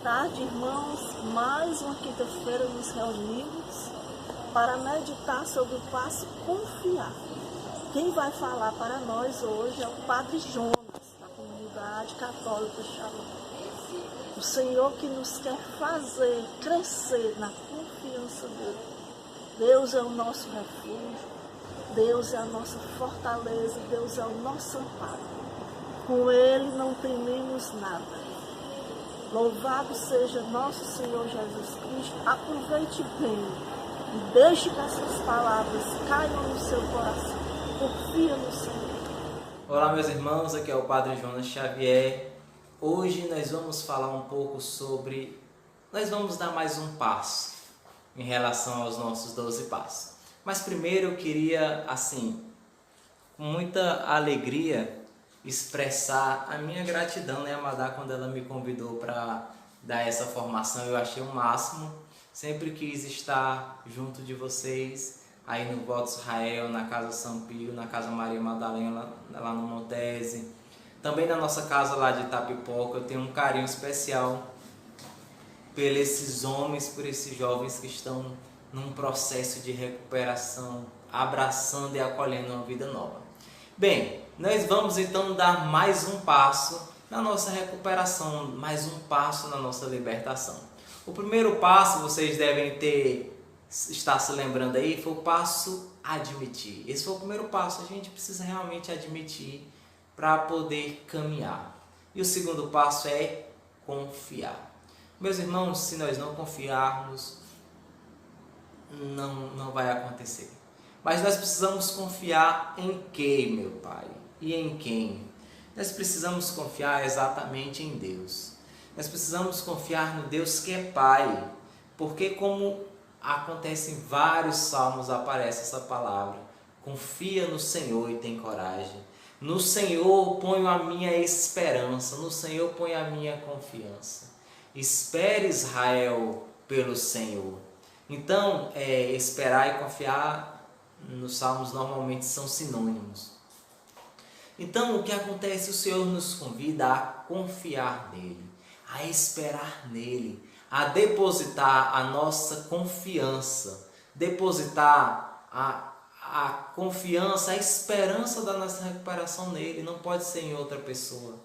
tarde, irmãos. Mais uma quinta-feira nos reunimos para meditar sobre o passo confiar. Quem vai falar para nós hoje é o Padre Jonas, da comunidade católica Shalom. O Senhor que nos quer fazer crescer na confiança dele. Deus é o nosso refúgio, Deus é a nossa fortaleza, Deus é o nosso amparo. Com Ele não tememos nada. Louvado seja nosso Senhor Jesus Cristo. Aproveite bem e deixe que essas palavras caiam no seu coração. Confia no Senhor. Olá, meus irmãos, aqui é o Padre Jonas Xavier. Hoje nós vamos falar um pouco sobre... Nós vamos dar mais um passo em relação aos nossos 12 passos. Mas primeiro eu queria, com muita alegria, expressar a minha gratidão, né, a Madá, quando ela me convidou para dar essa formação. Eu achei o máximo, sempre quis estar junto de vocês, aí no Voto Israel, na Casa São Pio, na Casa Maria Madalena, lá no Montese, também na nossa casa lá de Itapipoca. Eu tenho um carinho especial por esses homens, por esses jovens que estão num processo de recuperação, abraçando e acolhendo uma vida nova. Bem, nós vamos então dar mais um passo na nossa recuperação, mais um passo na nossa libertação. O primeiro passo, vocês devem estar se lembrando aí, foi o passo admitir. Esse foi o primeiro passo, a gente precisa realmente admitir para poder caminhar. E o segundo passo é confiar. Meus irmãos, se nós não confiarmos, não vai acontecer. Mas nós precisamos confiar em quem, meu Pai? E em quem? Nós precisamos confiar exatamente em Deus. Nós precisamos confiar no Deus que é Pai. Porque como acontece em vários salmos, aparece essa palavra. Confia no Senhor e tem coragem. No Senhor ponho a minha esperança. No Senhor ponho a minha confiança. Espere, Israel, pelo Senhor. Então, esperar e confiar nos salmos normalmente são sinônimos. Então, o que acontece? O Senhor nos convida a confiar nele, a esperar nele, a depositar a nossa confiança, depositar a confiança, a esperança da nossa recuperação nele. Não pode ser em outra pessoa.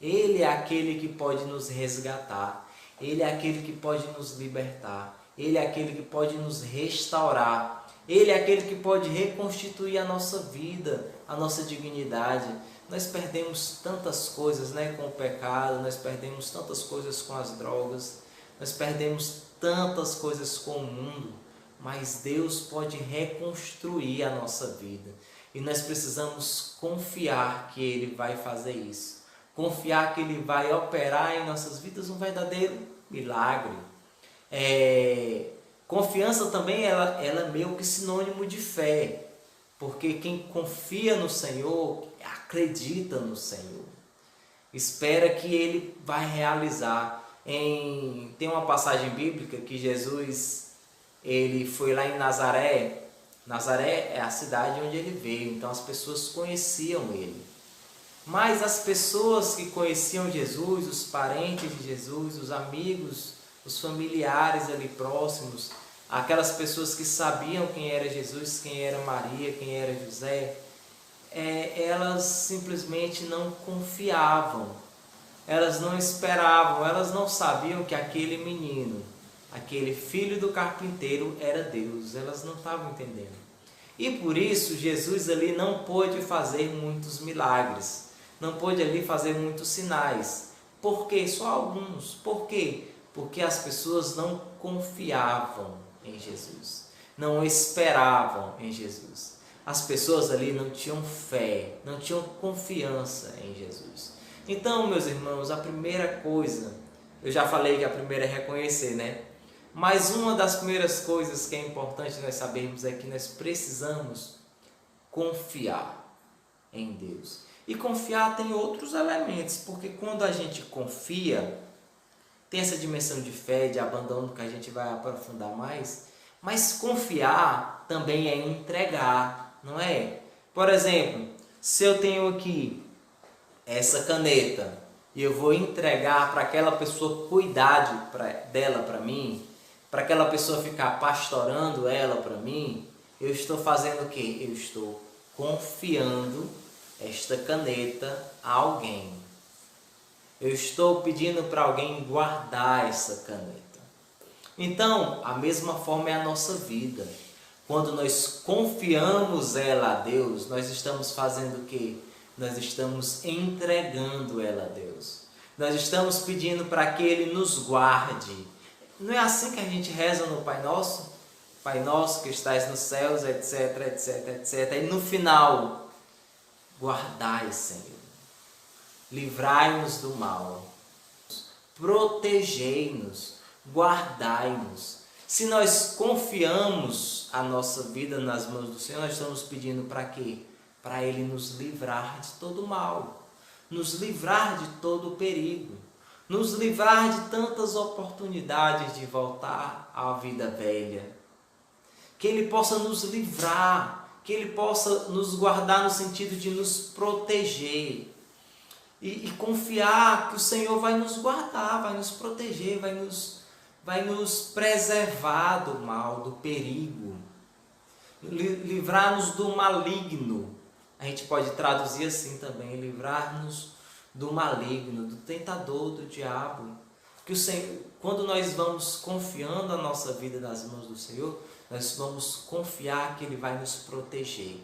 Ele é aquele que pode nos resgatar, ele é aquele que pode nos libertar, ele é aquele que pode nos restaurar. Ele é aquele que pode reconstituir a nossa vida, a nossa dignidade. Nós perdemos tantas coisas, com o pecado, nós perdemos tantas coisas com as drogas, nós perdemos tantas coisas com o mundo, mas Deus pode reconstruir a nossa vida. E nós precisamos confiar que Ele vai fazer isso. Confiar que Ele vai operar em nossas vidas um verdadeiro milagre. Confiança também ela é meio que sinônimo de fé, porque quem confia no Senhor, acredita no Senhor, espera que Ele vai realizar. Tem uma passagem bíblica que Jesus ele foi lá em Nazaré. Nazaré é a cidade onde Ele veio, então as pessoas conheciam Ele. Mas as pessoas que conheciam Jesus, os parentes de Jesus, os amigos, os familiares ali próximos, aquelas pessoas que sabiam quem era Jesus, quem era Maria, quem era José, elas simplesmente não confiavam, elas não esperavam, elas não sabiam que aquele menino, aquele filho do carpinteiro era Deus, elas não estavam entendendo. E por isso Jesus ali não pôde fazer muitos milagres, não pôde ali fazer muitos sinais. Por quê? Só alguns. Por quê? Porque as pessoas não confiavam em Jesus, não esperavam em Jesus. As pessoas ali não tinham fé, não tinham confiança em Jesus. Então, meus irmãos, a primeira coisa, eu já falei que a primeira é reconhecer, Mas uma das primeiras coisas que é importante nós sabermos é que nós precisamos confiar em Deus. E confiar tem outros elementos, porque quando a gente confia, tem essa dimensão de fé, de abandono que a gente vai aprofundar mais, mas confiar também é entregar, não é? Por exemplo, se eu tenho aqui essa caneta e eu vou entregar para aquela pessoa cuidar dela para mim, para aquela pessoa ficar pastorando ela para mim, eu estou fazendo o quê? Eu estou confiando esta caneta a alguém. Eu estou pedindo para alguém guardar essa caneta. Então, a mesma forma é a nossa vida. Quando nós confiamos ela a Deus, nós estamos fazendo o quê? Nós estamos entregando ela a Deus. Nós estamos pedindo para que Ele nos guarde. Não é assim que a gente reza no Pai Nosso? Pai Nosso que estais nos céus, etc, etc, etc. E no final, guardai, Senhor. Livrai-nos do mal. Protegei-nos. Guardai-nos. Se nós confiamos a nossa vida nas mãos do Senhor, nós estamos pedindo para quê? Para Ele nos livrar de todo mal, nos livrar de todo perigo, nos livrar de tantas oportunidades de voltar à vida velha. Que Ele possa nos livrar, que Ele possa nos guardar no sentido de nos proteger. E confiar que o Senhor vai nos guardar, vai nos proteger, vai nos preservar do mal, do perigo, livrar-nos do maligno. A gente pode traduzir assim também, livrar-nos do maligno, do tentador, do diabo. Que o Senhor, quando nós vamos confiando a nossa vida nas mãos do Senhor, nós vamos confiar que Ele vai nos proteger,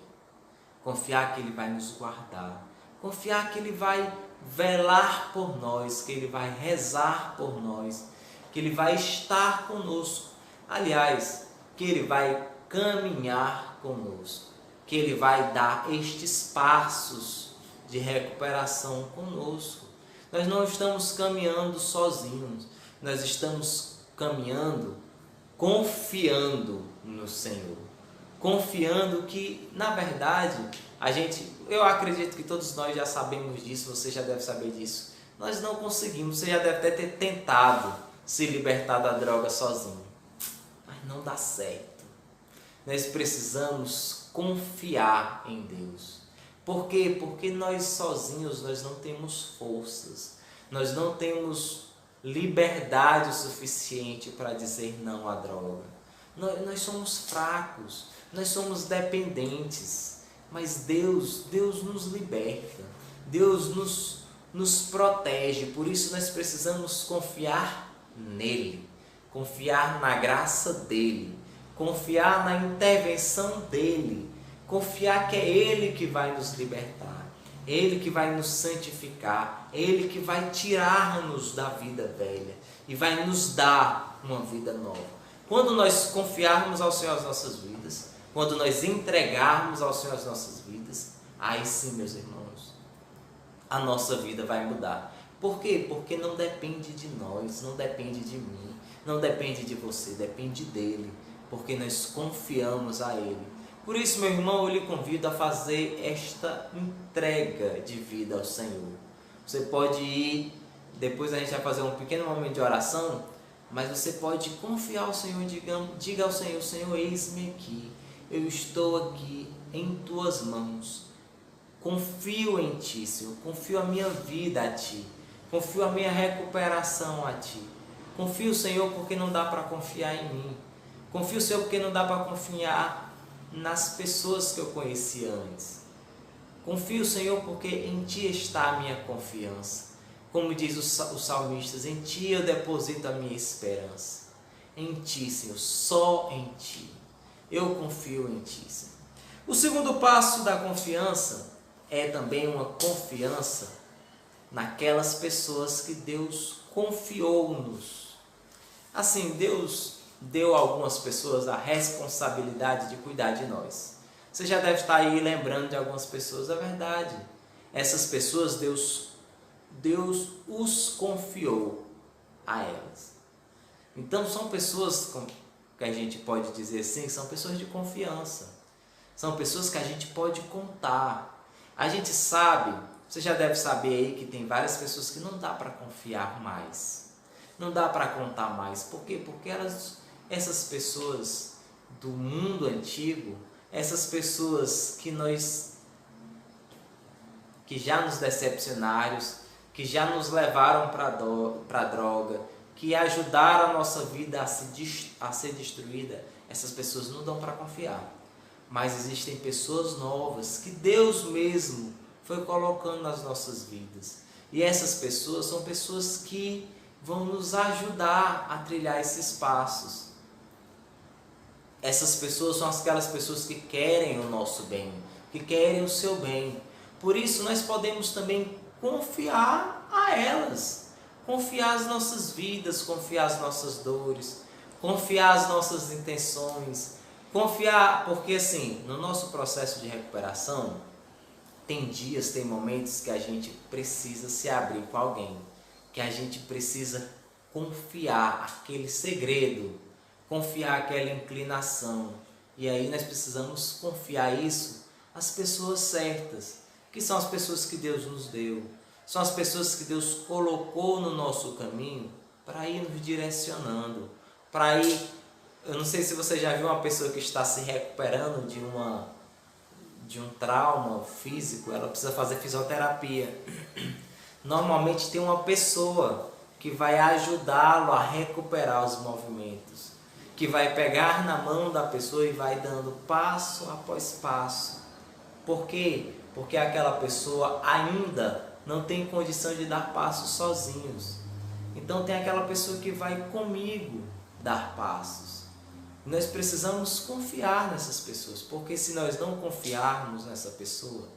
confiar que Ele vai nos guardar, confiar que Ele vai velar por nós, que Ele vai rezar por nós, que Ele vai estar conosco. Aliás, que Ele vai caminhar conosco, que Ele vai dar estes passos de recuperação conosco. Nós não estamos caminhando sozinhos, nós estamos caminhando confiando no Senhor. Confiando que, na verdade, eu acredito que todos nós já sabemos disso, você já deve saber disso. Nós não conseguimos, você já deve até ter tentado se libertar da droga sozinho, mas não dá certo. Nós precisamos confiar em Deus. Por quê? Porque nós sozinhos nós não temos forças, nós não temos liberdade o suficiente para dizer não à droga. Nós somos fracos, nós somos dependentes, mas Deus nos liberta, Deus nos protege. Por isso nós precisamos confiar nele, confiar na graça dele, confiar na intervenção dele, confiar que é Ele que vai nos libertar, Ele que vai nos santificar, Ele que vai tirar-nos da vida velha e vai nos dar uma vida nova. Quando nós confiarmos ao Senhor as nossas vidas, quando nós entregarmos ao Senhor as nossas vidas, aí sim, meus irmãos, a nossa vida vai mudar. Por quê? Porque não depende de nós, não depende de mim, não depende de você, depende dEle, porque nós confiamos a Ele. Por isso, meu irmão, eu lhe convido a fazer esta entrega de vida ao Senhor. Você pode ir, depois a gente vai fazer um pequeno momento de oração, mas você pode confiar ao Senhor, diga ao Senhor: Senhor, eis-me aqui, eu estou aqui em Tuas mãos, confio em Ti, Senhor, confio a minha vida a Ti, confio a minha recuperação a Ti, confio, Senhor, porque não dá para confiar em mim, confio, Senhor, porque não dá para confiar nas pessoas que eu conheci antes, confio, Senhor, porque em Ti está a minha confiança. Como diz os salmistas, em Ti eu deposito a minha esperança. Em Ti, Senhor, só em Ti. Eu confio em Ti, Senhor. O segundo passo da confiança é também uma confiança naquelas pessoas que Deus confiou-nos. Assim, Deus deu a algumas pessoas a responsabilidade de cuidar de nós. Você já deve estar aí lembrando de algumas pessoas, é verdade. Essas pessoas, Deus os confiou a elas. Então são pessoas, que a gente pode dizer assim, são pessoas de confiança. São pessoas que a gente pode contar. A gente sabe, você já deve saber aí que tem várias pessoas que não dá para confiar mais. Não dá para contar mais. Por quê? Porque essas pessoas do mundo antigo, essas pessoas que já nos decepcionaram, que já nos levaram para a droga, que ajudaram a nossa vida a ser destruída, essas pessoas não dão para confiar. Mas existem pessoas novas que Deus mesmo foi colocando nas nossas vidas. E essas pessoas são pessoas que vão nos ajudar a trilhar esses passos. Essas pessoas são aquelas pessoas que querem o nosso bem, que querem o seu bem. Por isso nós podemos também confiar a elas, confiar as nossas vidas, confiar as nossas dores, confiar as nossas intenções, confiar, porque assim, no nosso processo de recuperação, tem dias, tem momentos que a gente precisa se abrir com alguém, que a gente precisa confiar aquele segredo, confiar aquela inclinação. E aí nós precisamos confiar isso às pessoas certas, que são as pessoas que Deus nos deu, são as pessoas que Deus colocou no nosso caminho para ir nos direcionando, para ir. Eu não sei se você já viu uma pessoa que está se recuperando de um trauma físico, ela precisa fazer fisioterapia. Normalmente tem uma pessoa que vai ajudá-lo a recuperar os movimentos, que vai pegar na mão da pessoa e vai dando passo após passo. Por quê? Porque aquela pessoa ainda não tem condição de dar passos sozinhos. Então tem aquela pessoa que vai comigo dar passos. Nós precisamos confiar nessas pessoas, porque se nós não confiarmos nessa pessoa,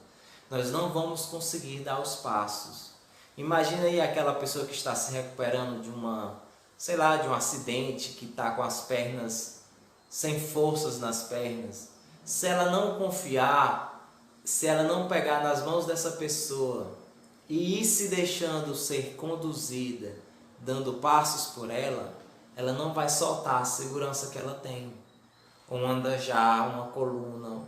nós não vamos conseguir dar os passos. Imagina aí aquela pessoa que está se recuperando de de um acidente, que está com as pernas sem forças nas pernas. Se ela não confiar, se ela não pegar nas mãos dessa pessoa e ir se deixando ser conduzida, dando passos por ela, ela não vai soltar a segurança que ela tem. Um andajar, uma coluna,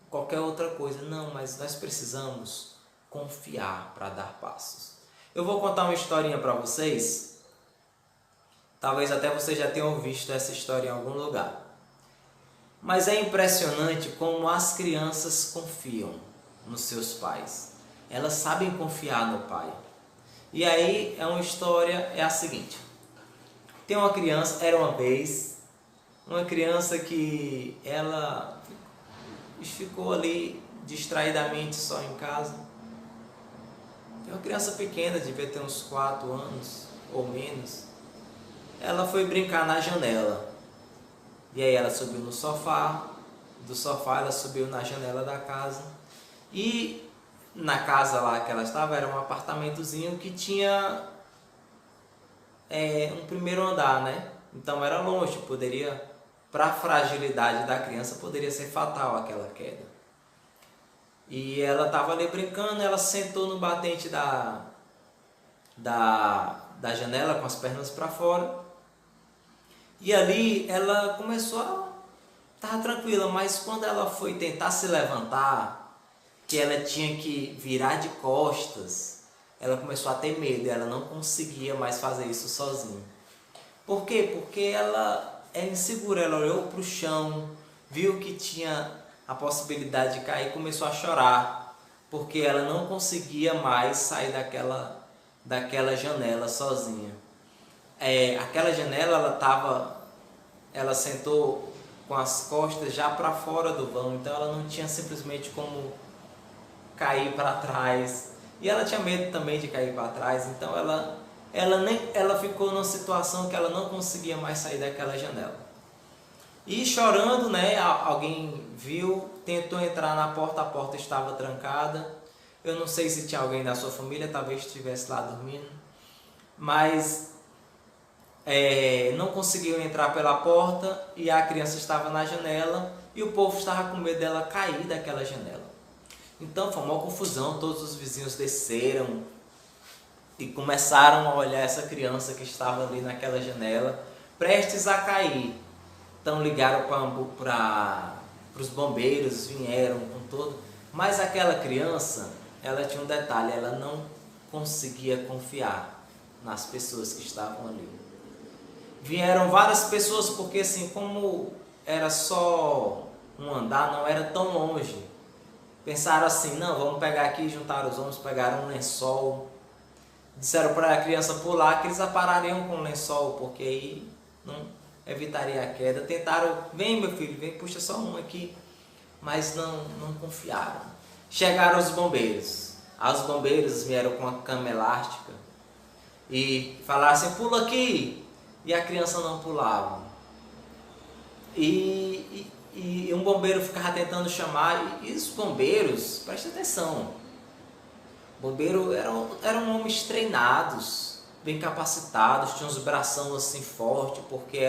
qualquer outra coisa. Não, mas nós precisamos confiar para dar passos. Eu vou contar uma historinha para vocês. Talvez até vocês já tenham visto essa história em algum lugar. Mas é impressionante como as crianças confiam nos seus pais. Elas sabem confiar no pai. E aí uma história é a seguinte. Tem uma criança, era uma vez, uma criança que ela ficou ali distraidamente só em casa. É uma criança pequena, devia ter uns 4 anos ou menos. Ela foi brincar na janela. E aí ela subiu no sofá, do sofá ela subiu na janela da casa. E na casa lá que ela estava era um apartamentozinho que tinha um primeiro andar, né? Então era longe, para a fragilidade da criança, poderia ser fatal aquela queda. E ela estava ali brincando, ela sentou no batente da janela com as pernas para fora. E ali ela estava tranquila, mas quando ela foi tentar se levantar, que ela tinha que virar de costas, ela começou a ter medo e ela não conseguia mais fazer isso sozinha. Por quê? Porque ela é insegura, ela olhou para o chão, viu que tinha a possibilidade de cair e começou a chorar, porque ela não conseguia mais sair daquela janela sozinha. Aquela janela ela sentou com as costas já para fora do vão, então ela não tinha simplesmente como cair para trás. E ela tinha medo também de cair para trás, então ela ficou numa situação que ela não conseguia mais sair daquela janela. E chorando, né, alguém viu, tentou entrar na porta, a porta estava trancada. Eu não sei se tinha alguém da sua família, talvez estivesse lá dormindo, mas não conseguiu entrar pela porta e a criança estava na janela e o povo estava com medo dela cair daquela janela. Então foi uma confusão, todos os vizinhos desceram e começaram a olhar essa criança que estava ali naquela janela, prestes a cair. Então ligaram para os bombeiros, vieram com todo. Mas aquela criança, ela tinha um detalhe, ela não conseguia confiar nas pessoas que estavam ali. Vieram várias pessoas, porque assim, como era só um andar, não era tão longe. Pensaram assim, não, vamos pegar aqui, juntaram os homens, pegaram um lençol, disseram para a criança pular, que eles aparariam com o lençol, porque aí não evitaria a queda. Tentaram, vem meu filho, vem, puxa só um aqui, mas não confiaram. Chegaram os bombeiros. Os bombeiros vieram com a cama elástica e falaram assim, pula aqui, e a criança não pulava. E um bombeiro ficava tentando chamar, e os bombeiros, presta atenção, bombeiros eram homens treinados, bem capacitados, tinham os bração assim fortes, porque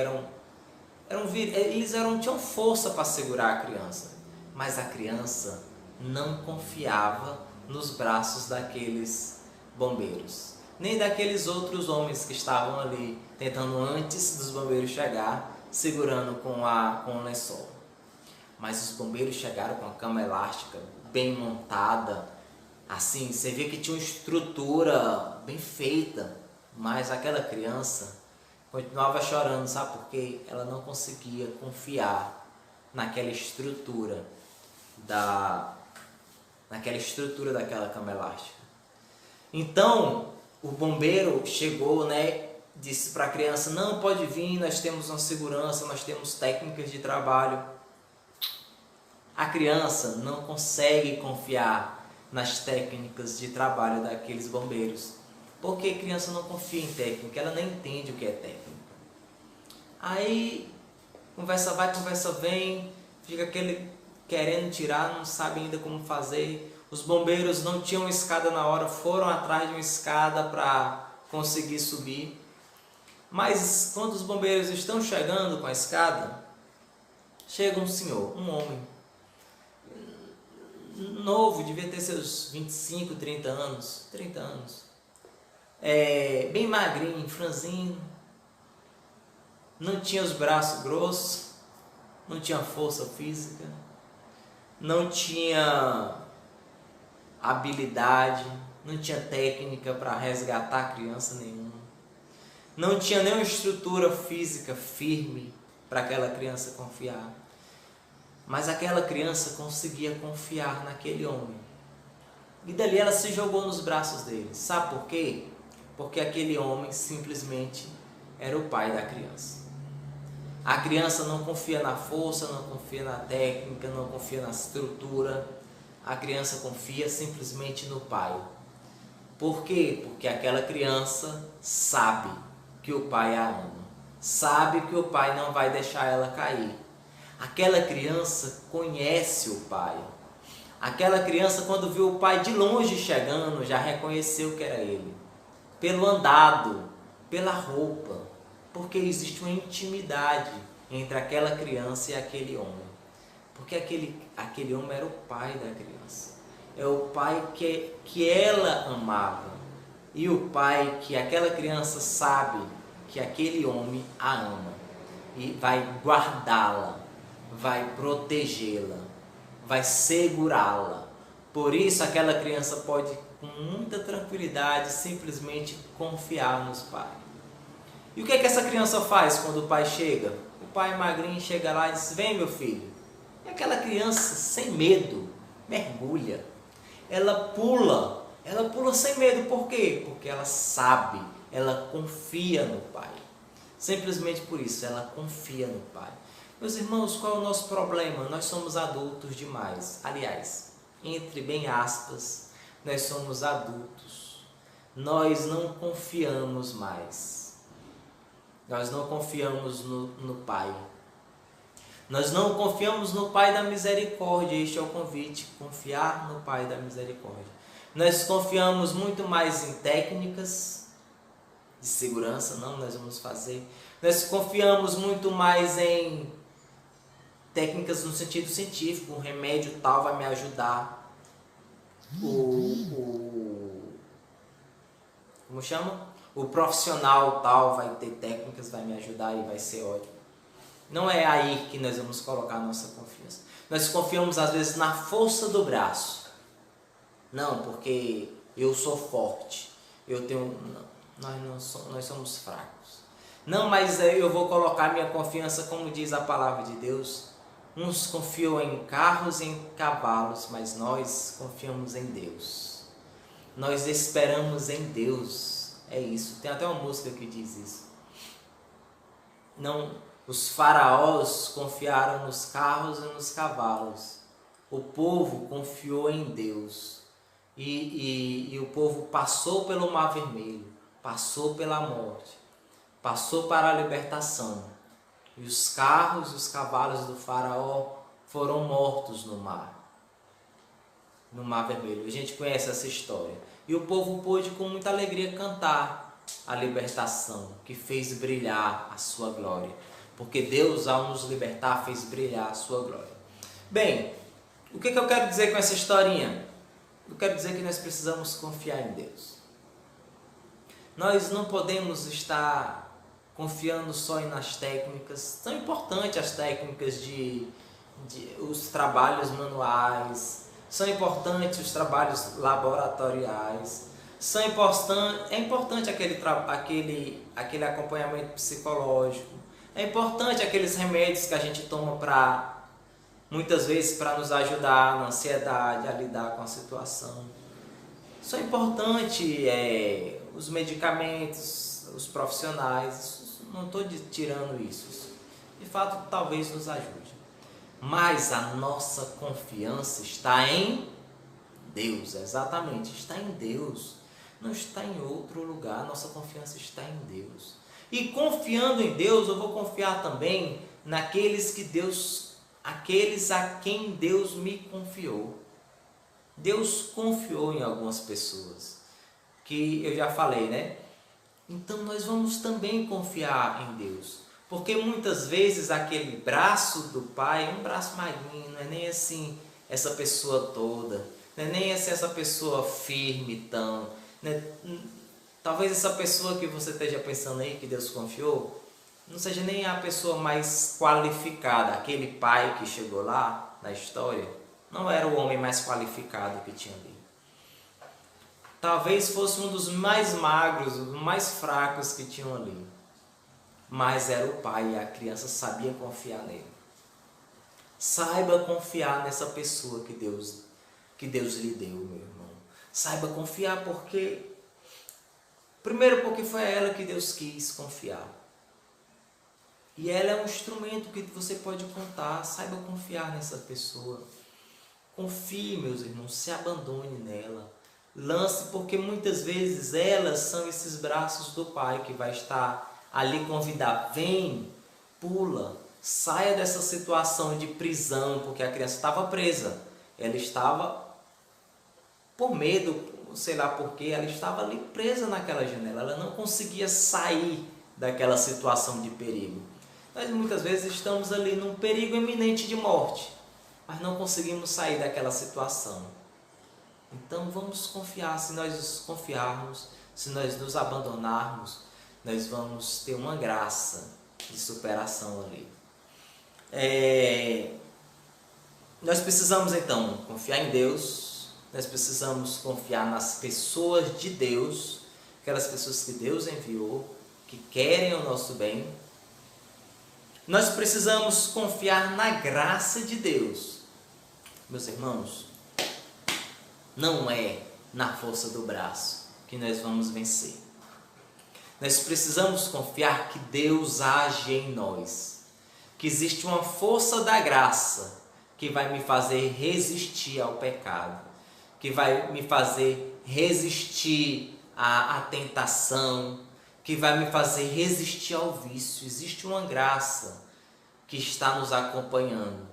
tinham força para segurar a criança, mas a criança não confiava nos braços daqueles bombeiros, nem daqueles outros homens que estavam ali, tentando antes dos bombeiros chegar, segurando com o lençol. Mas os bombeiros chegaram com a cama elástica bem montada, assim, você vê que tinha uma estrutura bem feita, mas aquela criança continuava chorando, sabe por quê? Ela não conseguia confiar naquela estrutura daquela cama elástica. Então, o bombeiro chegou, disse para a criança, não, pode vir, nós temos uma segurança, nós temos técnicas de trabalho. A criança não consegue confiar nas técnicas de trabalho daqueles bombeiros, porque a criança não confia em técnica, ela nem entende o que é técnica. Aí, conversa vai, conversa vem, fica aquele querendo tirar, não sabe ainda como fazer. Os bombeiros não tinham escada na hora, foram atrás de uma escada para conseguir subir. Mas quando os bombeiros estão chegando com a escada, chega um senhor, um homem, novo, devia ter seus 25, 30 anos, bem magrinho, franzino, não tinha os braços grossos, não tinha força física, não tinha habilidade, não tinha técnica para resgatar criança nenhuma, não tinha nenhuma estrutura física firme para aquela criança confiar. Mas aquela criança conseguia confiar naquele homem. E dali ela se jogou nos braços dele. Sabe por quê? Porque aquele homem simplesmente era o pai da criança. A criança não confia na força, não confia na técnica, não confia na estrutura. A criança confia simplesmente no pai. Por quê? Porque aquela criança sabe que o pai a ama. Sabe que o pai não vai deixar ela cair. Aquela criança conhece o pai. Aquela criança, quando viu o pai de longe chegando, já reconheceu que era ele. Pelo andado, pela roupa. Porque existe uma intimidade entre aquela criança e aquele homem. Porque aquele homem era o pai da criança. É o pai que ela amava. E o pai que aquela criança sabe que aquele homem a ama. E vai guardá-la. Vai protegê-la, vai segurá-la. Por isso aquela criança pode com muita tranquilidade simplesmente confiar nos pais. E o que é que essa criança faz quando o pai chega? O pai magrinho chega lá e diz, vem meu filho. E aquela criança sem medo mergulha, ela pula sem medo. Por quê? Porque ela sabe, ela confia no pai. Simplesmente por isso, ela confia no pai. Meus irmãos, qual é o nosso problema? Nós somos adultos demais. Aliás, entre bem aspas, nós somos adultos. Nós não confiamos mais. Nós não confiamos no Pai. Nós não confiamos no Pai da misericórdia. Este é o convite, confiar no Pai da misericórdia. Nós confiamos muito mais em técnicas de segurança, não, nós vamos fazer. Nós confiamos muito mais em técnicas no sentido científico, um remédio tal vai me ajudar, como chama? O profissional tal vai ter técnicas, vai me ajudar e vai ser ótimo. Não é aí que nós vamos colocar a nossa confiança. Nós confiamos às vezes na força do braço. Não, porque eu sou forte, nós somos fracos. Não, mas eu vou colocar minha confiança, como diz a palavra de Deus. Uns confiam em carros e em cavalos, mas nós confiamos em Deus. Nós esperamos em Deus. É isso. Tem até uma música que diz isso. Não, os faraós confiaram nos carros e nos cavalos. O povo confiou em Deus. E o povo passou pelo Mar Vermelho, passou pela morte, passou para a libertação. E os carros e os cavalos do faraó foram mortos no Mar Vermelho. A gente conhece essa história. E o povo pôde com muita alegria cantar a libertação, que fez brilhar a sua glória. Porque Deus, ao nos libertar, fez brilhar a sua glória. Bem, o que eu quero dizer com essa historinha? Eu quero dizer que nós precisamos confiar em Deus. Nós não podemos estar confiando só nas técnicas. São importantes as técnicas os trabalhos manuais, são importantes os trabalhos laboratoriais, é importante aquele acompanhamento psicológico, é importante aqueles remédios que a gente toma muitas vezes para nos ajudar na ansiedade, a lidar com a situação. São importantes os medicamentos, os profissionais, não estou tirando isso, de fato talvez nos ajude. Mas a nossa confiança está em Deus, exatamente, está em Deus, não está em outro lugar, nossa confiança está em Deus. E confiando em Deus, eu vou confiar também aqueles a quem Deus me confiou. Deus confiou em algumas pessoas, que eu já falei, né? Então nós vamos também confiar em Deus. Porque muitas vezes aquele braço do Pai é um braço maligno, não é nem assim essa pessoa toda, não é nem assim essa pessoa firme tão, né? Talvez essa pessoa que você esteja pensando aí que Deus confiou, não seja nem a pessoa mais qualificada. Aquele pai que chegou lá na história não era o homem mais qualificado que tinha ali. Talvez fosse um dos mais magros, os mais fracos que tinham ali. Mas era o pai e a criança sabia confiar nele. Saiba confiar nessa pessoa que Deus lhe deu, meu irmão. Saiba confiar primeiro porque foi a ela que Deus quis confiar. E ela é um instrumento que você pode contar. Saiba confiar nessa pessoa. Confie, meus irmãos, se abandone nela. Lance, porque muitas vezes elas são esses braços do Pai que vai estar ali convidar, vem, pula, saia dessa situação de prisão, porque a criança estava presa, ela estava por medo, sei lá porquê, ela estava ali presa naquela janela, ela não conseguia sair daquela situação de perigo. Nós muitas vezes estamos ali num perigo iminente de morte, mas não conseguimos sair daquela situação. Então vamos confiar, se nós confiarmos, se nós nos abandonarmos, nós vamos ter uma graça de superação ali. Nós precisamos então confiar em Deus, nós precisamos confiar nas pessoas de Deus, aquelas pessoas que Deus enviou, que querem o nosso bem. Nós precisamos confiar na graça de Deus. Meus irmãos, não é na força do braço que nós vamos vencer. Nós precisamos confiar que Deus age em nós, que existe uma força da graça que vai me fazer resistir ao pecado, que vai me fazer resistir à tentação, que vai me fazer resistir ao vício. Existe uma graça que está nos acompanhando.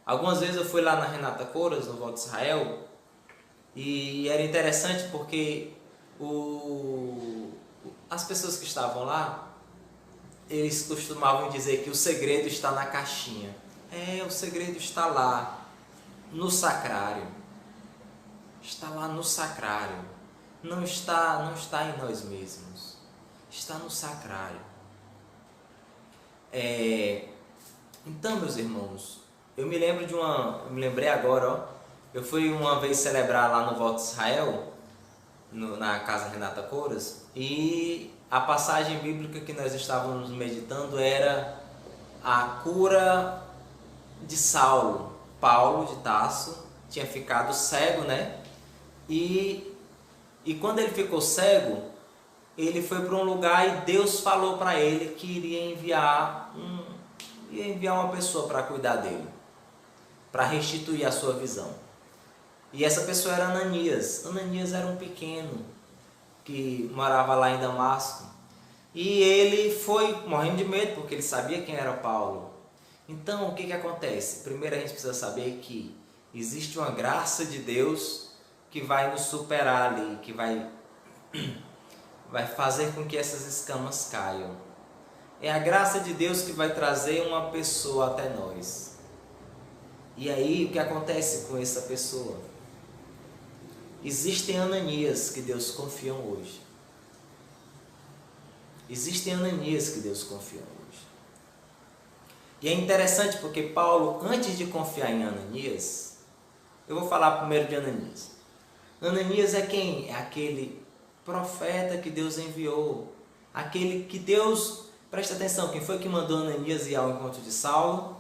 Algumas vezes eu fui lá na Renata Couras, no Volta Israel, e era interessante porque as pessoas que estavam lá, eles costumavam dizer que o segredo está na caixinha. O segredo está lá, no sacrário. Está lá no sacrário. Não está em nós mesmos. Está no sacrário. Então, meus irmãos, eu me lembrei agora, eu fui uma vez celebrar lá no Volta Israel, na Casa Renata Couras, e a passagem bíblica que nós estávamos meditando era a cura de Saulo de Tarso, tinha ficado cego, né? E E quando ele ficou cego, ele foi para um lugar e Deus falou para ele que iria enviar uma pessoa para cuidar dele, para restituir a sua visão. E essa pessoa era Ananias. Ananias era um pequeno que morava lá em Damasco. E ele foi morrendo de medo, porque ele sabia quem era Paulo. Então, o que acontece? Primeiro a gente precisa saber que existe uma graça de Deus que vai nos superar ali, que vai fazer com que essas escamas caiam. É a graça de Deus que vai trazer uma pessoa até nós. E aí, o que acontece com essa pessoa? Existem Ananias que Deus confia hoje. Existem Ananias que Deus confia hoje. E é interessante porque Paulo, antes de confiar em Ananias, eu vou falar primeiro de Ananias. Ananias é quem? É aquele profeta que Deus enviou. Aquele que Deus, presta atenção, quem foi que mandou Ananias ir ao encontro de Saulo?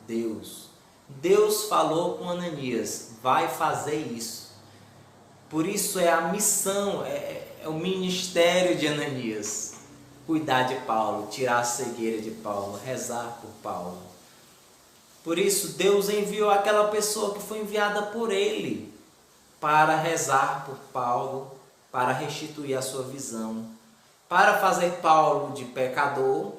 Deus. Deus falou com Ananias, vai fazer isso. Por isso é a missão, é o ministério de Ananias. Cuidar de Paulo, tirar a cegueira de Paulo, rezar por Paulo. Por isso Deus enviou aquela pessoa que foi enviada por ele para rezar por Paulo, para restituir a sua visão, para fazer Paulo de pecador,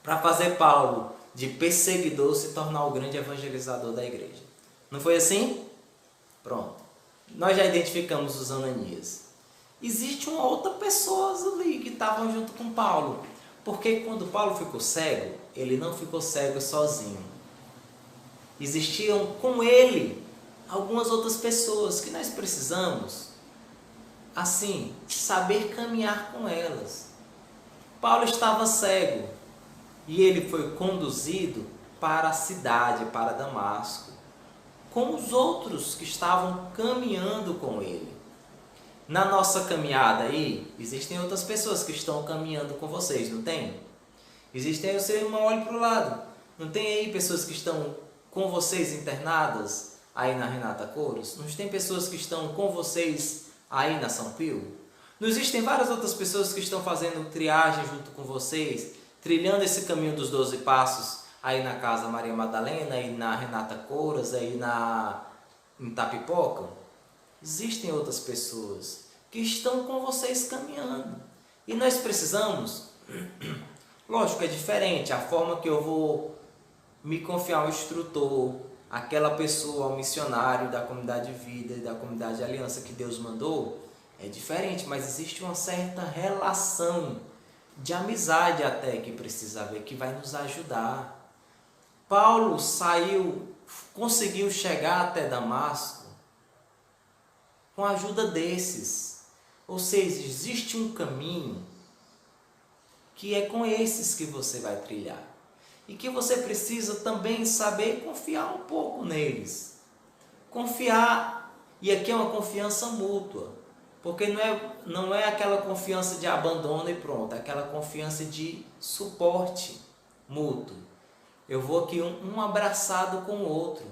para fazer Paulo de perseguidor se tornar o grande evangelizador da igreja. Não foi assim? Pronto. Nós já identificamos os Ananias. Existe uma outra pessoa ali que estavam junto com Paulo. Porque quando Paulo ficou cego, ele não ficou cego sozinho. Existiam com ele algumas outras pessoas que nós precisamos, assim, saber caminhar com elas. Paulo estava cego e ele foi conduzido para a cidade, para Damasco, com os outros que estavam caminhando com ele. Na nossa caminhada aí, existem outras pessoas que estão caminhando com vocês, não tem? Existem aí, o seu irmão, olhe para o lado. Não tem aí pessoas que estão com vocês internadas aí na Renata Couros? Não tem pessoas que estão com vocês aí na São Pio? Não existem várias outras pessoas que estão fazendo triagem junto com vocês, trilhando esse caminho dos 12 passos aí na Casa Maria Madalena, aí na Renata Couros, aí em Tapipoca? Existem outras pessoas que estão com vocês caminhando. E nós precisamos, lógico, é diferente a forma que eu vou me confiar ao instrutor, aquela pessoa, ao missionário da comunidade de vida e da comunidade de aliança que Deus mandou, é diferente, mas existe uma certa relação de amizade até que precisa haver, que vai nos ajudar. Paulo conseguiu chegar até Damasco com a ajuda desses. Ou seja, existe um caminho que é com esses que você vai trilhar. E que você precisa também saber confiar um pouco neles. Confiar, e aqui é uma confiança mútua. Porque não é aquela confiança de abandono e pronto, é aquela confiança de suporte mútuo. Eu vou aqui um abraçado com o outro,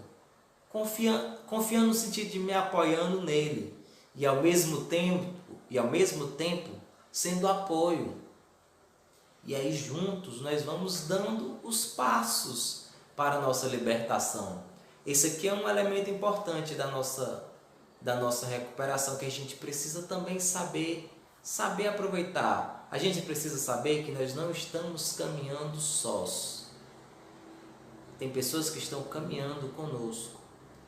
confiando no sentido de me apoiando nele, e ao mesmo tempo sendo apoio. E aí juntos nós vamos dando os passos para a nossa libertação. Esse aqui é um elemento importante da nossa recuperação, que a gente precisa também saber aproveitar. A gente precisa saber que nós não estamos caminhando sós. Tem pessoas que estão caminhando conosco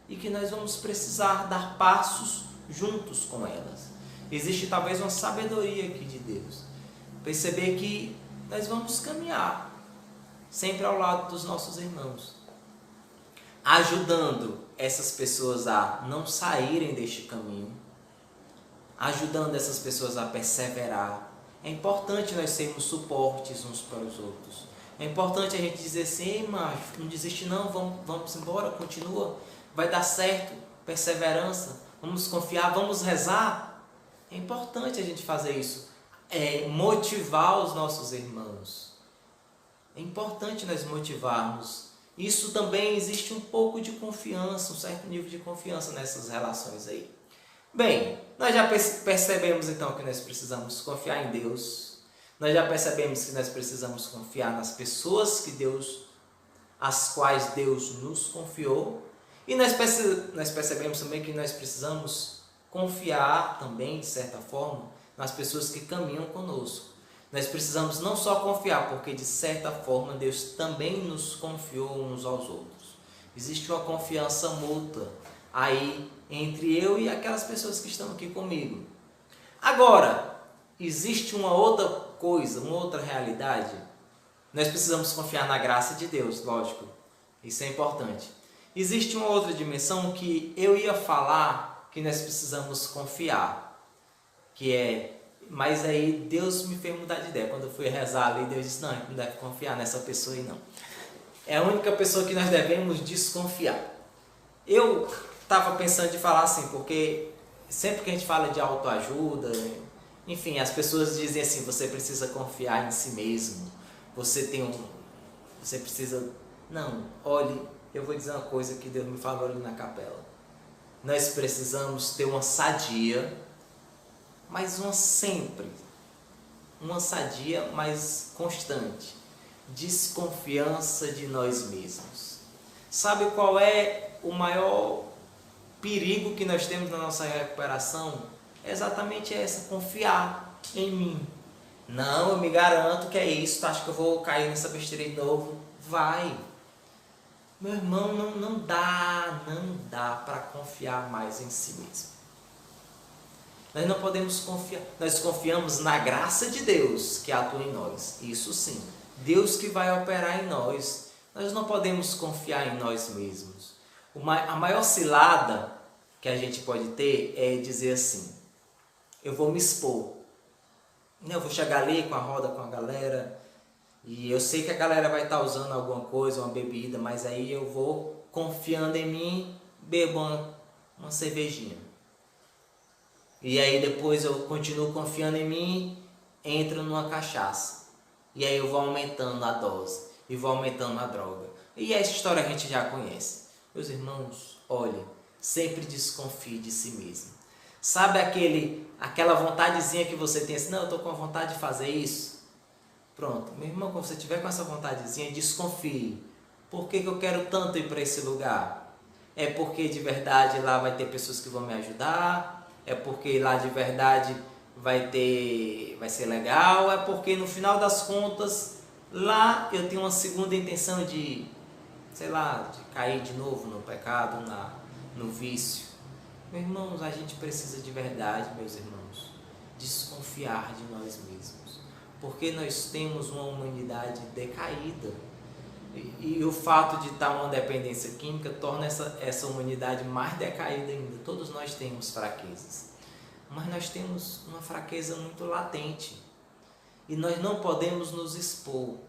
e que nós vamos precisar dar passos juntos com elas. Existe talvez uma sabedoria aqui de Deus. Perceber que nós vamos caminhar sempre ao lado dos nossos irmãos, ajudando essas pessoas a não saírem deste caminho, ajudando essas pessoas a perseverar. É importante nós sermos suportes uns para os outros. É importante a gente dizer assim: ei, macho, não desiste não, vamos embora, continua, vai dar certo, perseverança, vamos confiar, vamos rezar. É importante a gente fazer isso, motivar os nossos irmãos. É importante nós motivarmos isso também existe um pouco de confiança, um certo nível de confiança nessas relações aí. Bem, nós já percebemos então que nós precisamos confiar em Deus. Nós já percebemos que nós precisamos confiar nas pessoas que Deus, as quais Deus nos confiou. E nós percebemos também que nós precisamos confiar também, de certa forma, nas pessoas que caminham conosco. Nós precisamos não só confiar, porque de certa forma Deus também nos confiou uns aos outros. Existe uma confiança mútua aí entre eu e aquelas pessoas que estão aqui comigo. Agora, existe uma outra coisa, uma outra realidade. Nós precisamos confiar na graça de Deus, lógico. Isso é importante. Existe uma outra dimensão que eu ia falar que nós precisamos confiar, que é... Mas aí Deus me fez mudar de ideia. Quando eu fui rezar ali, Deus disse, não, não deve confiar nessa pessoa aí não. É a única pessoa que nós devemos desconfiar. Eu estava pensando de falar assim, porque sempre que a gente fala de autoajuda, enfim, as pessoas dizem assim, você precisa confiar em si mesmo. Você precisa... Não, olhe, eu vou dizer uma coisa que Deus me falou ali na capela. Nós precisamos ter uma sadia, mas uma sadia, mas constante, desconfiança de nós mesmos. Sabe qual é o maior perigo que nós temos na nossa recuperação? É exatamente essa, confiar em mim. Não, eu me garanto que é isso, tu acha que eu vou cair nessa besteira de novo? Vai. Meu irmão, não dá para confiar mais em si mesmo. Nós não podemos confiar, nós confiamos na graça de Deus que atua em nós, isso sim, Deus que vai operar em nós. Nós não podemos confiar em nós mesmos. A maior cilada que a gente pode ter é dizer assim, eu vou me expor, eu vou chegar ali com a roda com a galera, e eu sei que a galera vai estar usando alguma coisa, uma bebida, mas aí eu vou confiando em mim, bebo uma cervejinha. E aí depois eu continuo confiando em mim, entro numa cachaça. E aí eu vou aumentando a dose, e vou aumentando a droga. E essa história a gente já conhece. Meus irmãos, olha, sempre desconfie de si mesmo. Sabe aquela vontadezinha que você tem assim, não, eu estou com vontade de fazer isso? Pronto, meu irmão, quando você tiver com essa vontadezinha, desconfie. Por que eu quero tanto ir para esse lugar? É porque de verdade lá vai ter pessoas que vão me ajudar? É porque lá de verdade vai ser legal? É porque no final das contas lá eu tenho uma segunda intenção de, sei lá, de cair de novo no pecado, no vício? Meus irmãos, a gente precisa de verdade, meus irmãos, desconfiar de nós mesmos, porque nós temos uma humanidade decaída. E o fato de estar uma dependência química torna essa humanidade mais decaída ainda. Todos nós temos fraquezas, mas nós temos uma fraqueza muito latente e nós não podemos nos expor.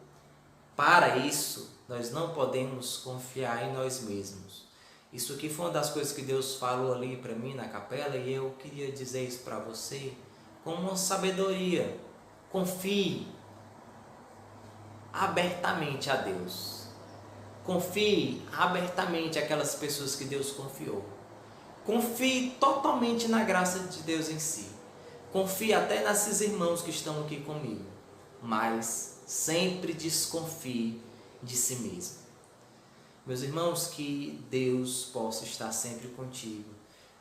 Para isso, nós não podemos confiar em nós mesmos. Isso aqui foi uma das coisas que Deus falou ali para mim na capela, e eu queria dizer isso para você com uma sabedoria. Confie abertamente a Deus. Confie abertamente aquelas pessoas que Deus confiou. Confie totalmente na graça de Deus em si. Confie até nesses irmãos que estão aqui comigo. Mas sempre desconfie de si mesmo. Meus irmãos, que Deus possa estar sempre contigo.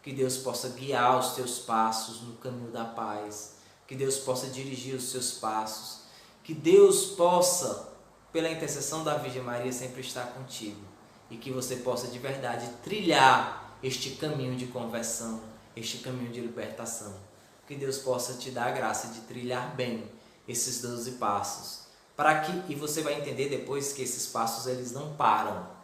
Que Deus possa guiar os teus passos no caminho da paz. Que Deus possa dirigir os seus passos. Que Deus possa, pela intercessão da Virgem Maria, sempre estar contigo. E que você possa de verdade trilhar este caminho de conversão, este caminho de libertação. Que Deus possa te dar a graça de trilhar bem esses 12 passos. E você vai entender depois que esses passos eles não param.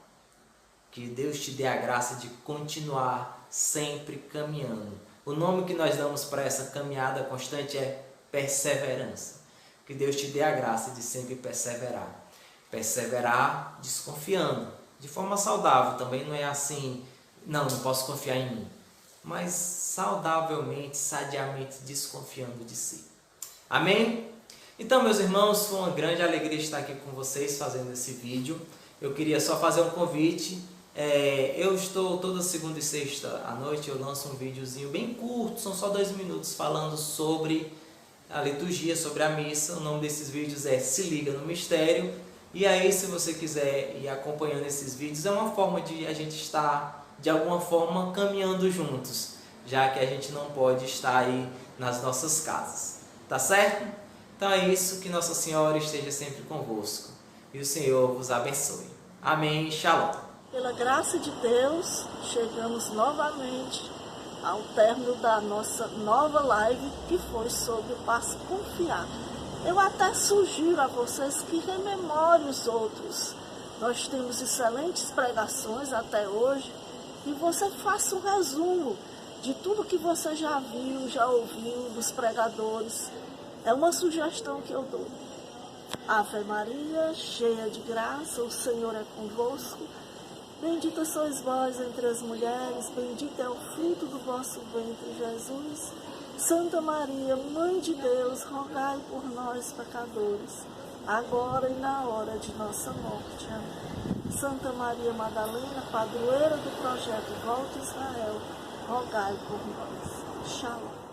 Que Deus te dê a graça de continuar sempre caminhando. O nome que nós damos para essa caminhada constante é perseverança. Que Deus te dê a graça de sempre perseverar. Perseverar desconfiando, de forma saudável. Também não é assim, não posso confiar em mim. Mas saudavelmente, sadiamente desconfiando de si. Amém? Então, meus irmãos, foi uma grande alegria estar aqui com vocês fazendo esse vídeo. eu queria só fazer um convite. Eu estou toda segunda e sexta à noite, eu lanço um videozinho bem curto, são só 2 minutos, falando sobre a liturgia, sobre a missa. O nome desses vídeos é Se Liga no Mistério. E aí, se você quiser ir acompanhando esses vídeos, é uma forma de a gente estar, de alguma forma, caminhando juntos, já que a gente não pode estar aí nas nossas casas. Tá certo? Então é isso, que Nossa Senhora esteja sempre convosco e o Senhor vos abençoe. Amém. Shalom. Pela graça de Deus, chegamos novamente ao término da nossa nova live, que foi sobre o passo confiado. Eu até sugiro a vocês que rememorem os outros. Nós temos excelentes pregações até hoje, e você faça um resumo de tudo que você já viu, já ouviu dos pregadores. É uma sugestão que eu dou. Ave Maria, cheia de graça, o Senhor é convosco. Bendita sois vós entre as mulheres, bendito é o fruto do vosso ventre, Jesus. Santa Maria, Mãe de Deus, rogai por nós, pecadores, agora e na hora de nossa morte. Amém. Santa Maria Madalena, padroeira do projeto Volta Israel, rogai por nós. Shalom.